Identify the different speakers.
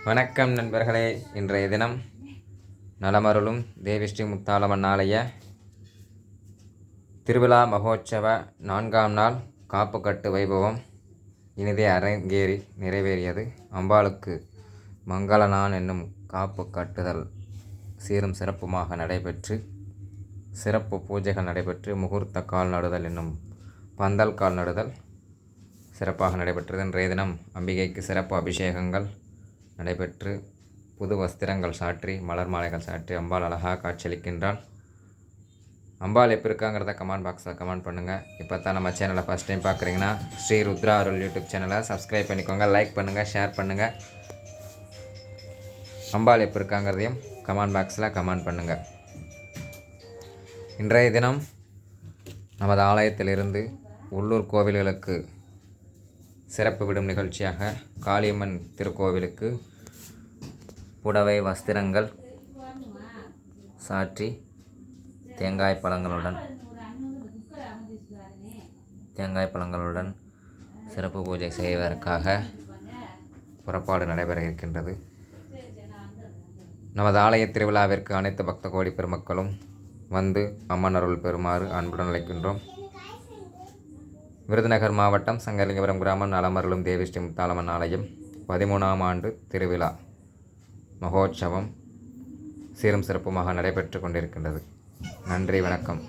Speaker 1: வணக்கம் நண்பர்களே. இன்றைய தினம் நலமருளும் தேவி ஸ்ரீ முத்தாலம்மன் ஆலய திருவிழா மகோற்சவ 4ஆம் நாள் காப்புக்கட்டு வைபவம் இனிதே அரங்கேறி நிறைவேறியது. அம்பாளுக்கு மங்களனான் என்னும் காப்பு கட்டுதல் சீரும் சிறப்புமாக நடைபெற்று சிறப்பு பூஜைகள் நடைபெற்று முகூர்த்த கால் நடுதல் என்னும் பந்தல் கால் நடுதல் சிறப்பாக நடைபெற்றது. இன்றைய தினம் அம்பிகைக்கு சிறப்பு அபிஷேகங்கள் நடைபெற்று புது வஸ்திரங்கள் சாற்றி மலர் மாலைகள் சாற்றி அம்பாள் அழகாக காட்சியளிக்கின்றாள். அம்பாள் எப்படி இருக்காங்கிறத கமெண்ட் பாக்ஸில் கமெண்ட் பண்ணுங்கள். இப்போ தான் நம்ம சேனலை ஃபஸ்ட் டைம் பார்க்குறீங்கன்னா ஸ்ரீ ருத்ரா அருள் யூடியூப் சேனலை சப்ஸ்கிரைப் பண்ணிக்கோங்க, லைக் பண்ணுங்கள், ஷேர் பண்ணுங்கள். அம்பாள் எப்படி இருக்காங்கிறதையும் கமெண்ட் பாக்ஸில் கமெண்ட் பண்ணுங்கள். இன்றைய தினம் நமது ஆலயத்திலிருந்து உள்ளூர் கோவில்களுக்கு சிறப்பு விடும் நிகழ்ச்சியாக காளியம்மன் திருக்கோவிலுக்கு புடவை வஸ்திரங்கள் சாற்றி தேங்காய் பழங்களுடன் சிறப்பு பூஜை செய்வதற்காக புறப்பாடு நடைபெற இருக்கின்றது. நமது ஆலய திருவிழாவிற்கு அனைத்து பக்த கோடி பெருமக்களும் வந்து அம்மன் அருள் பெறுமாறு அன்புடன் அழைக்கின்றோம். விருதுநகர் மாவட்டம் சங்கரலிங்கபுரம் கிராமம் நலமருளும் தேவி ஸ்ரீ முத்தாலம்மன் ஆலயம் 13ஆம் ஆண்டு திருவிழா மகோற்சவம் சீரும் சிறப்புமாக நடைபெற்று கொண்டிருக்கின்றது. நன்றி, வணக்கம்.